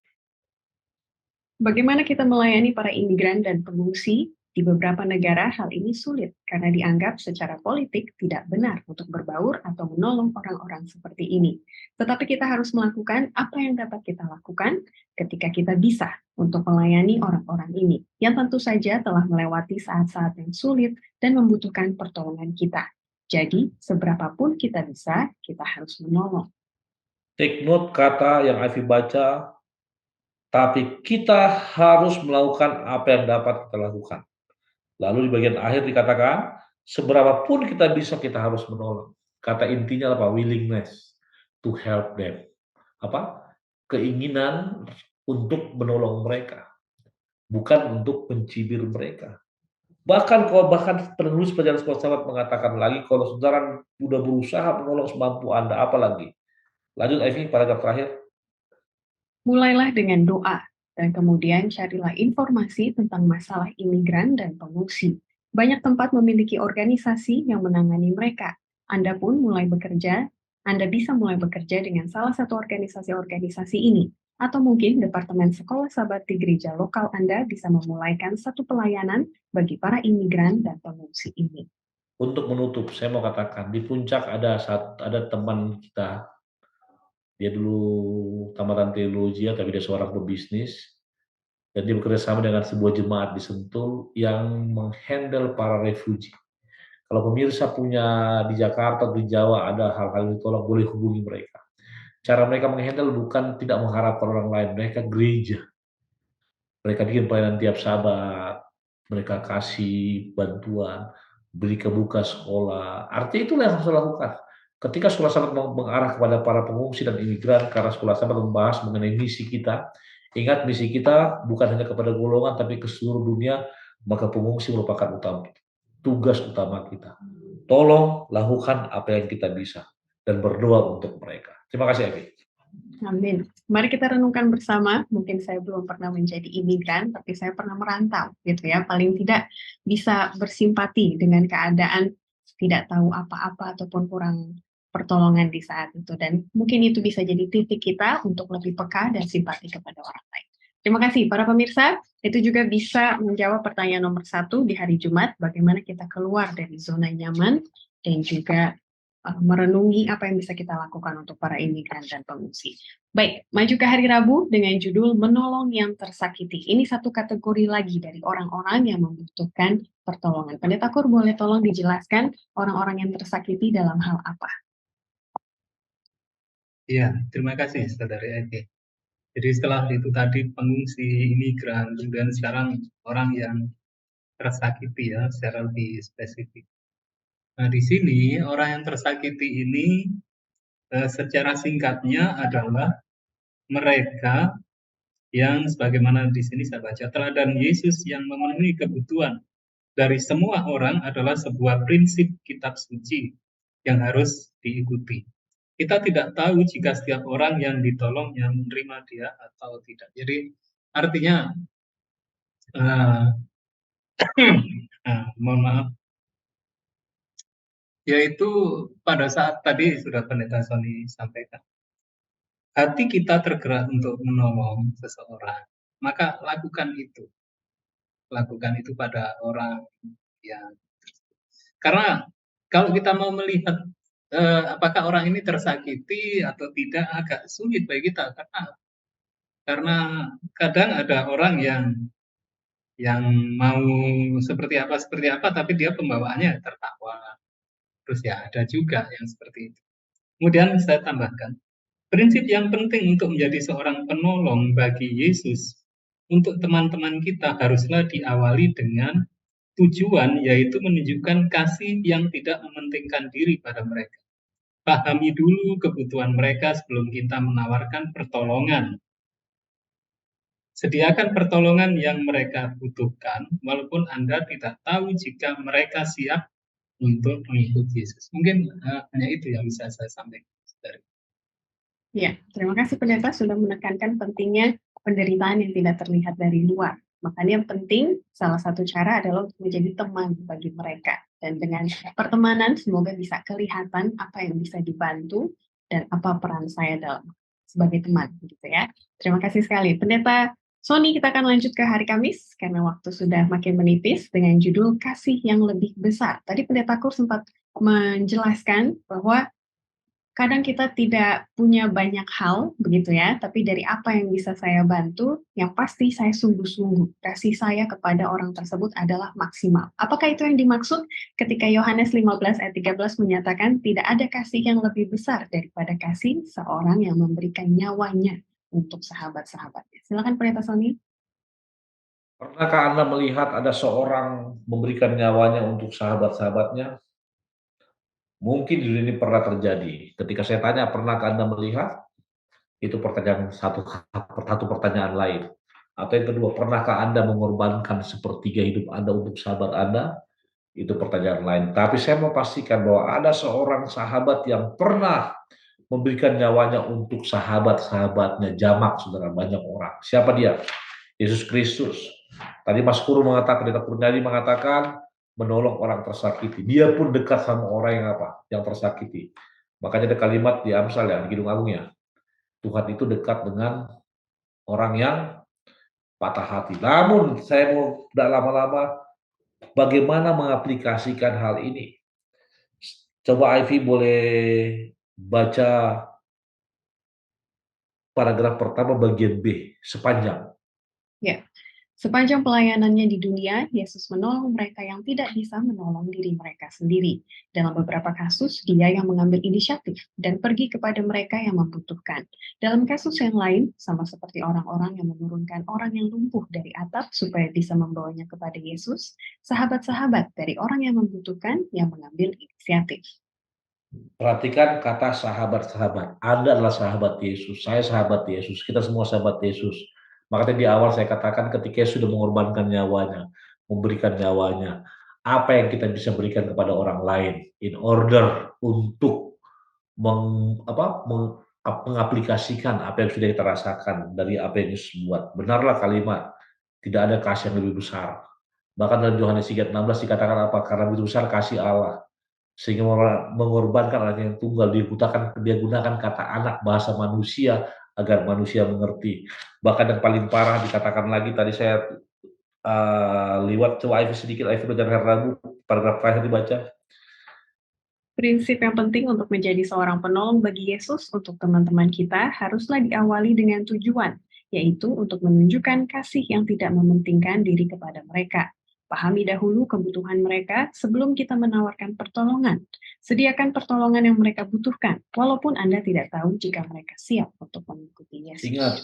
S1: Bagaimana kita melayani para imigran dan pengungsi? Di beberapa negara hal ini sulit karena dianggap secara politik tidak benar untuk berbaur atau menolong orang-orang seperti ini. Tetapi kita harus melakukan apa yang dapat kita lakukan ketika kita bisa untuk melayani orang-orang ini yang tentu saja telah melewati saat-saat yang sulit dan membutuhkan pertolongan kita. Jadi, seberapapun kita bisa, kita harus menolong.
S2: Take note kata yang Ivy baca, tapi kita harus melakukan apa yang dapat kita lakukan. Lalu di bagian akhir dikatakan, seberapapun kita bisa, kita harus menolong. Kata intinya apa? Willingness to help them. Apa? Keinginan untuk menolong mereka. Bukan untuk mencibir mereka. Bahkan penulis perjalanan sekolah sahabat mengatakan lagi, kalau saudara sudah berusaha menolong semampu Anda, apa lagi? Lanjut Ivy, paragraf terakhir.
S1: Mulailah dengan doa, dan kemudian carilah informasi tentang masalah imigran dan pengungsi. Banyak tempat memiliki organisasi yang menangani mereka. Anda bisa mulai bekerja dengan salah satu organisasi-organisasi ini. Atau mungkin Departemen Sekolah Sahabat di gereja lokal Anda bisa memulaikan satu pelayanan bagi para imigran dan pengungsi ini.
S2: Untuk menutup, saya mau katakan, di puncak ada teman kita, Dia dulu tamatan teologi, tapi dia seorang pebisnis. Dan dia bekerja sama dengan sebuah jemaat di Sentul yang menghandle para refugee. Kalau pemirsa punya di Jakarta, di Jawa ada hal-hal yang ditolak, boleh hubungi mereka. Cara mereka menghandle bukan tidak mengharapkan orang lain, mereka gereja. Mereka bikin pelayanan tiap Sabat, mereka kasih bantuan, beri kebuka sekolah. Artinya itulah yang harus dilakukan. Ketika sekolah Sabat mengarah kepada para pengungsi dan imigran, karena sekolah Sabat membahas mengenai misi kita, ingat misi kita bukan hanya kepada golongan, tapi ke seluruh dunia, maka pengungsi merupakan tugas utama kita. Tolong lakukan apa yang kita bisa dan berdoa untuk mereka. Terima kasih, Evi.
S1: Amin. Mari kita renungkan bersama. Mungkin saya belum pernah menjadi imigran, tapi saya pernah merantau, gitu ya. Paling tidak bisa bersimpati dengan keadaan tidak tahu apa-apa ataupun kurang pertolongan di saat itu. Dan mungkin itu bisa jadi titik kita untuk lebih peka dan simpati kepada orang lain. Terima kasih para pemirsa. Itu juga bisa menjawab pertanyaan nomor 1 di hari Jumat. Bagaimana kita keluar dari zona nyaman dan juga merenungi apa yang bisa kita lakukan untuk para imigran dan pengungsi. Baik, maju ke hari Rabu dengan judul Menolong yang Tersakiti. Ini satu kategori lagi dari orang-orang yang membutuhkan pertolongan. Pendeta Kur, boleh tolong dijelaskan orang-orang yang tersakiti dalam hal apa?
S3: Ya, terima kasih Saudari Eke. Jadi setelah itu tadi pengungsi, imigran, kemudian sekarang orang yang tersakiti ya secara lebih spesifik. Nah, di sini orang yang tersakiti ini secara singkatnya adalah mereka yang sebagaimana di sini saya baca, teladan Yesus yang memenuhi kebutuhan dari semua orang adalah sebuah prinsip kitab suci yang harus diikuti. Kita tidak tahu jika setiap orang yang ditolong yang menerima dia atau tidak. Jadi artinya, mohon maaf, yaitu pada saat tadi sudah Pendeta Sony sampaikan, hati kita tergerak untuk menolong seseorang, maka lakukan itu pada orang yang, karena kalau kita mau melihat apakah orang ini tersakiti atau tidak agak sulit bagi kita, karena kadang ada orang yang mau seperti apa tapi dia pembawaannya tertawa, terus ya ada juga yang seperti itu. Kemudian saya tambahkan, prinsip yang penting untuk menjadi seorang penolong bagi Yesus untuk teman-teman kita haruslah diawali dengan tujuan, yaitu menunjukkan kasih yang tidak mementingkan diri pada mereka. Pahami dulu kebutuhan mereka sebelum kita menawarkan pertolongan. Sediakan pertolongan yang mereka butuhkan, walaupun Anda tidak tahu jika mereka siap untuk mengikuti Yesus. Mungkin hanya itu yang bisa saya sampaikan.
S1: Ya, terima kasih Pendeta sudah menekankan pentingnya penderitaan yang tidak terlihat dari luar. Makanya yang penting, salah satu cara adalah untuk menjadi teman bagi mereka. Dan dengan pertemanan, semoga bisa kelihatan apa yang bisa dibantu dan apa peran saya dalam sebagai teman, gitu ya. Terima kasih sekali. Pendeta Sony, kita akan lanjut ke hari Kamis, karena waktu sudah makin menipis, dengan judul Kasih yang Lebih Besar. Tadi Pendeta Kur sempat menjelaskan bahwa kadang kita tidak punya banyak hal, begitu ya, tapi dari apa yang bisa saya bantu, yang pasti saya sungguh-sungguh. Kasih saya kepada orang tersebut adalah maksimal. Apakah itu yang dimaksud ketika Yohanes 15 ayat 13 menyatakan tidak ada kasih yang lebih besar daripada kasih seorang yang memberikan nyawanya untuk sahabat-sahabatnya. Silakan Pendeta Sony.
S2: Pernahkah Anda melihat ada seorang memberikan nyawanya untuk sahabat-sahabatnya? Mungkin di dunia ini pernah terjadi. Ketika saya tanya, pernahkah Anda melihat? Itu pertanyaan satu pertanyaan lain. Atau yang kedua, pernahkah Anda mengorbankan sepertiga hidup Anda untuk sahabat Anda? Itu pertanyaan lain. Tapi saya mau pastikan bahwa ada seorang sahabat yang pernah memberikan nyawanya untuk sahabat-sahabatnya, jamak saudara, banyak orang. Siapa dia? Yesus Kristus. Tadi Mas Kuru mengatakan, Pendeta Kurniadi mengatakan, menolong orang tersakiti. Dia pun dekat sama orang yang apa? Yang tersakiti. Makanya ada kalimat di Amsal ya, di Kidung Agung ya. Tuhan itu dekat dengan orang yang patah hati. Namun saya mau tidak lama-lama, bagaimana mengaplikasikan hal ini? Coba Ivy boleh baca paragraf pertama bagian B, sepanjang.
S1: Ya, sepanjang pelayanannya di dunia, Yesus menolong mereka yang tidak bisa menolong diri mereka sendiri. Dalam beberapa kasus, dia yang mengambil inisiatif dan pergi kepada mereka yang membutuhkan. Dalam kasus yang lain, sama seperti orang-orang yang menurunkan orang yang lumpuh dari atap supaya bisa membawanya kepada Yesus, sahabat-sahabat dari orang yang membutuhkan yang mengambil inisiatif.
S2: Perhatikan kata sahabat-sahabat. Anda adalah sahabat Yesus, saya sahabat Yesus, kita semua sahabat Yesus. Makanya di awal saya katakan ketika sudah mengorbankan nyawanya, memberikan nyawanya, apa yang kita bisa berikan kepada orang lain in order untuk mengaplikasikan apa yang sudah kita rasakan dari apa yang Yesus buat. Benarlah kalimat, tidak ada kasih yang lebih besar. Bahkan dalam Yohanes 3:16 dikatakan apa? Karena begitu besar kasih Allah, sehingga mengorbankan anak yang tunggal. Dia gunakan kata anak, bahasa manusia, agar manusia mengerti. Bahkan yang paling parah dikatakan lagi, tadi saya lewat, coba Ivy sedikit, Ivy jangan ragu, paragraf terakhir dibaca.
S1: Prinsip yang penting untuk menjadi seorang penolong bagi Yesus untuk teman-teman kita haruslah diawali dengan tujuan, yaitu untuk menunjukkan kasih yang tidak mementingkan diri kepada mereka. Pahami dahulu kebutuhan mereka sebelum kita menawarkan pertolongan. Sediakan pertolongan yang mereka butuhkan, walaupun Anda tidak tahu jika mereka siap untuk mengikuti Yesus.
S2: Ingat,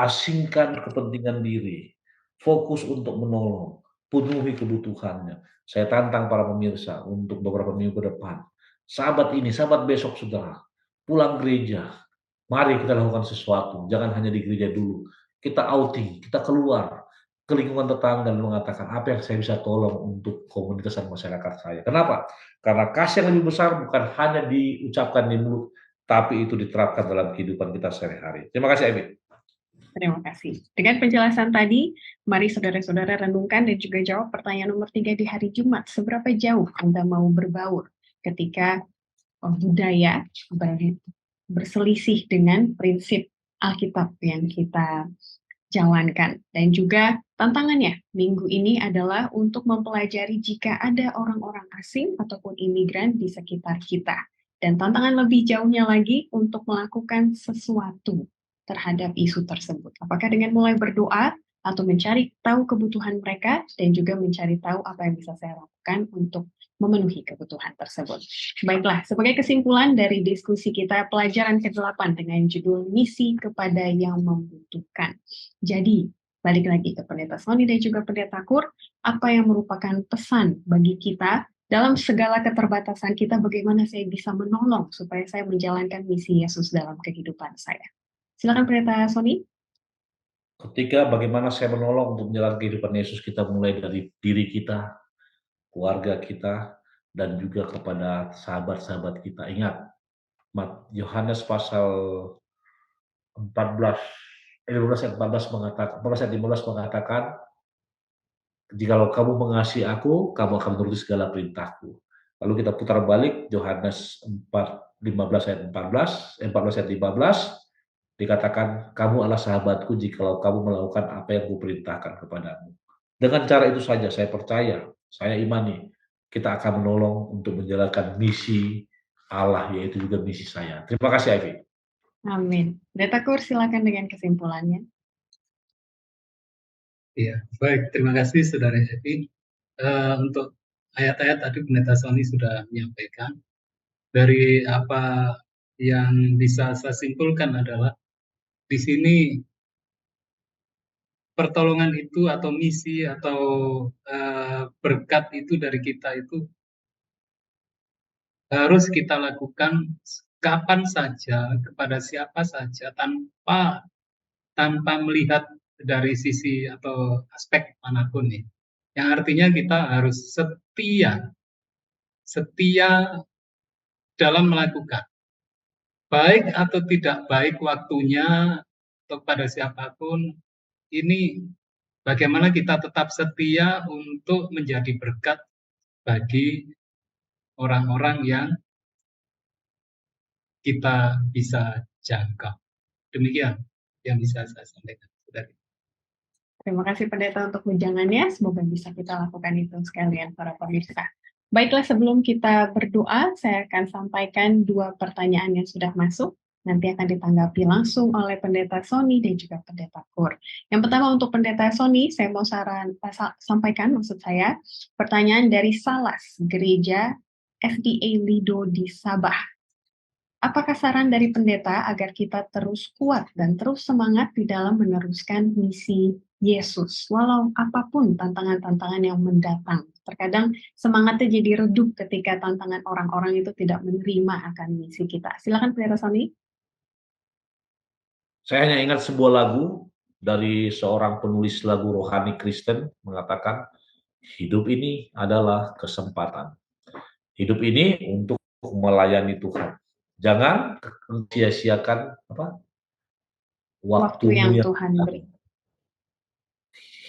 S2: asingkan kepentingan diri, fokus untuk menolong, penuhi kebutuhannya. Saya tantang para pemirsa untuk beberapa minggu ke depan. Sahabat ini, sahabat besok, saudara, pulang gereja, mari kita lakukan sesuatu. Jangan hanya di gereja dulu. Kita outing, kita keluar ke lingkungan tetangga dan mengatakan apa yang saya bisa tolong untuk komunitas dan masyarakat saya. Kenapa? Karena kasih yang lebih besar bukan hanya diucapkan di mulut, tapi itu diterapkan dalam kehidupan kita sehari-hari. Terima kasih, Ebi.
S1: Terima kasih. Dengan penjelasan tadi, mari saudara-saudara renungkan dan juga jawab pertanyaan nomor 3 di hari Jumat. Seberapa jauh Anda mau berbaur ketika budaya berselisih dengan prinsip Alkitab yang kita jalankan. Dan juga tantangannya minggu ini adalah untuk mempelajari jika ada orang-orang asing ataupun imigran di sekitar kita. Dan tantangan lebih jauhnya lagi untuk melakukan sesuatu terhadap isu tersebut. Apakah dengan mulai berdoa atau mencari tahu kebutuhan mereka dan juga mencari tahu apa yang bisa saya lakukan untuk memenuhi kebutuhan tersebut. Baiklah, sebagai kesimpulan dari diskusi kita pelajaran ke-8 dengan judul misi kepada yang membutuhkan. Jadi, balik lagi ke Pendeta Sony dan juga Pendeta Kur, apa yang merupakan pesan bagi kita dalam segala keterbatasan kita, bagaimana saya bisa menolong supaya saya menjalankan misi Yesus dalam kehidupan saya. Silakan Pendeta Sony.
S2: Ketika bagaimana saya menolong untuk menjalankan kehidupan Yesus, kita mulai dari diri kita, keluarga kita, dan juga kepada sahabat-sahabat kita. Ingat, Yohanes pasal 14 ayat 15 mengatakan, jikalau kamu mengasihi aku, kamu akan menuruti segala perintahku. Lalu kita putar balik, Yohanes 15 ayat 14 ayat 15, dikatakan, kamu adalah sahabatku jikalau kamu melakukan apa yang kuperintahkan kepadamu. Dengan cara itu saja saya percaya, saya imani, kita akan menolong untuk menjalankan misi Allah, yaitu juga misi saya. Terima kasih, Ivy.
S1: Amin. Pendeta Kur, silakan dengan kesimpulannya.
S3: Ya, baik. Terima kasih, Saudara Evi. Untuk ayat-ayat tadi Pendeta Sony sudah menyampaikan. Dari apa yang bisa saya simpulkan adalah di sini pertolongan itu atau misi atau berkat itu dari kita itu harus kita lakukan kapan saja, kepada siapa saja, tanpa melihat dari sisi atau aspek manapun nih. Yang artinya kita harus setia dalam melakukan. Baik atau tidak baik waktunya atau pada siapapun, ini bagaimana kita tetap setia untuk menjadi berkat bagi orang-orang yang kita bisa jangkau. Demikian yang bisa saya sampaikan.
S1: Terima kasih Pendeta untuk wejangannya. Semoga bisa kita lakukan itu sekalian para pemirsa. Baiklah, sebelum kita berdoa, saya akan sampaikan 2 pertanyaan yang sudah masuk. nanti akan ditanggapi langsung oleh Pendeta Sony dan juga Pendeta Kur. Yang pertama untuk Pendeta Sony, saya mau sampaikan maksud saya pertanyaan dari Salas, Gereja SDA Lido di Sabah. Apakah saran dari pendeta agar kita terus kuat dan terus semangat di dalam meneruskan misi Yesus, walau apapun tantangan-tantangan yang mendatang? Terkadang semangatnya jadi redup ketika tantangan orang-orang itu tidak menerima akan misi kita. Silakan Pendeta Sony.
S2: Saya hanya ingat sebuah lagu dari seorang penulis lagu rohani Kristen mengatakan, hidup ini adalah kesempatan. Hidup ini untuk melayani Tuhan. Jangan sia-siakan
S1: Waktu yang Tuhan beri.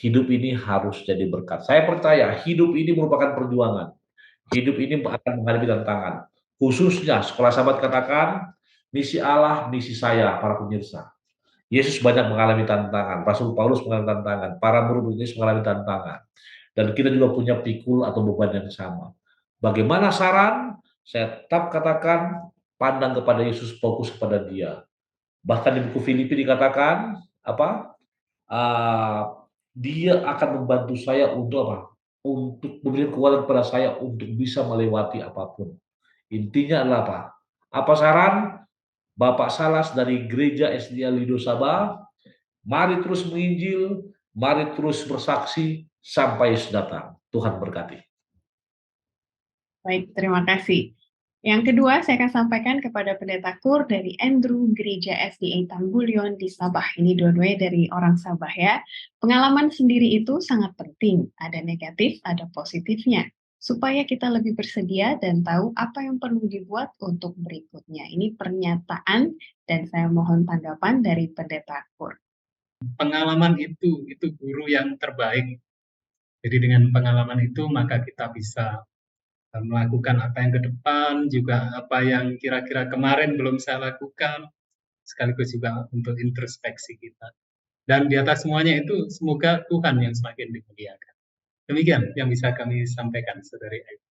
S2: Hidup ini harus jadi berkat. Saya percaya hidup ini merupakan perjuangan. Hidup ini akan menghadapi tantangan. Khususnya Sekolah Sahabat katakan, misi Allah, misi saya, para pemirsa. Yesus banyak mengalami tantangan, Rasul Paulus mengalami tantangan, para murid Yesus mengalami tantangan. Dan kita juga punya pikul atau beban yang sama. Bagaimana saran? Saya tetap katakan, pandang kepada Yesus, fokus kepada Dia. Bahkan di buku Filipi dikatakan, Dia akan membantu saya untuk untuk memberikan kekuatan kepada saya untuk bisa melewati apapun. Intinya adalah apa saran Bapak Salas dari Gereja SDA Lido Sabah? Mari terus menginjil, mari terus bersaksi sampai Yesus datang. Tuhan berkati.
S1: Baik, terima kasih. Yang kedua, saya akan sampaikan kepada Pendeta Kur dari Andrew Gereja SDA Tambulyon di Sabah. Ini dua-duanya dari orang Sabah ya. Pengalaman sendiri itu sangat penting. Ada negatif, ada positifnya. Supaya kita lebih bersedia dan tahu apa yang perlu dibuat untuk berikutnya. Ini pernyataan dan saya mohon tanggapan dari Pendeta Kur.
S3: Pengalaman itu guru yang terbaik. Jadi dengan pengalaman itu maka kita bisa melakukan apa yang ke depan, juga apa yang kira-kira kemarin belum saya lakukan, sekaligus juga untuk introspeksi kita. Dan di atas semuanya itu, semoga Tuhan yang semakin dimuliakan. Demikian yang bisa kami sampaikan, Saudari Ayu.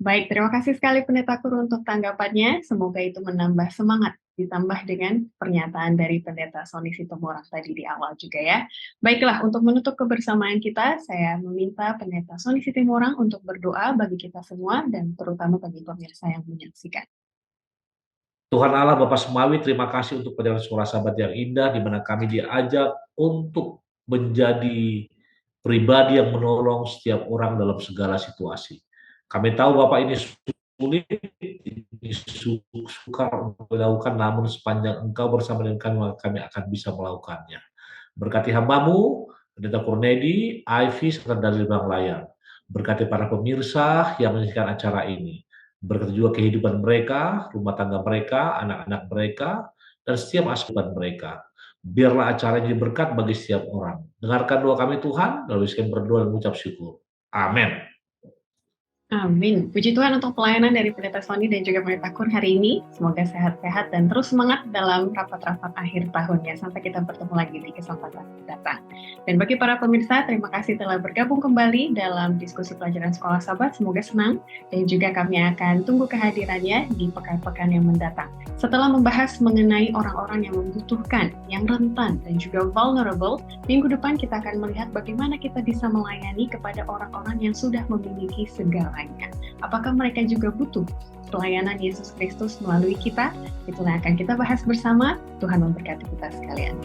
S1: Baik, terima kasih sekali Pendeta Kur untuk tanggapannya. Semoga itu menambah semangat, ditambah dengan pernyataan dari Pendeta Sony Situmorang tadi di awal juga ya. Baiklah, untuk menutup kebersamaan kita, saya meminta Pendeta Sony Situmorang untuk berdoa bagi kita semua dan terutama bagi pemirsa yang menyaksikan.
S2: Tuhan Allah Bapa Semawi, terima kasih untuk perjalanan Sekolah Sahabat yang indah, di mana kami diajak untuk menjadi pribadi yang menolong setiap orang dalam segala situasi. Kami tahu Bapak ini sulit, ini sukar untuk dilakukan, namun sepanjang Engkau bersama dengan kami, maka kami akan bisa melakukannya. Berkati hamba-Mu, Pendeta Kurnedi, Ivy, serta dari Bang Layar. Berkati para pemirsa yang menyaksikan acara ini. Berkati juga kehidupan mereka, rumah tangga mereka, anak-anak mereka, dan setiap aspek mereka. Biarlah acara ini berkat bagi setiap orang. Dengarkan doa kami Tuhan, lalu kami berdoa dan mengucap syukur. Amin.
S1: Amin. Puji Tuhan untuk pelayanan dari Pendeta Sony dan juga Pendeta Kur hari ini. Semoga sehat-sehat dan terus semangat dalam rapat-rapat akhir tahunnya. Sampai kita bertemu lagi di kesempatan datang. Dan bagi para pemirsa, terima kasih telah bergabung kembali dalam diskusi pelajaran Sekolah Sahabat. Semoga senang dan juga kami akan tunggu kehadirannya di pekan-pekan yang mendatang. Setelah membahas mengenai orang-orang yang membutuhkan, yang rentan dan juga vulnerable, minggu depan kita akan melihat bagaimana kita bisa melayani kepada orang-orang yang sudah memiliki segala. Apakah mereka juga butuh pelayanan Yesus Kristus melalui kita? Itulah yang akan kita bahas bersama. Tuhan memberkati kita sekalian.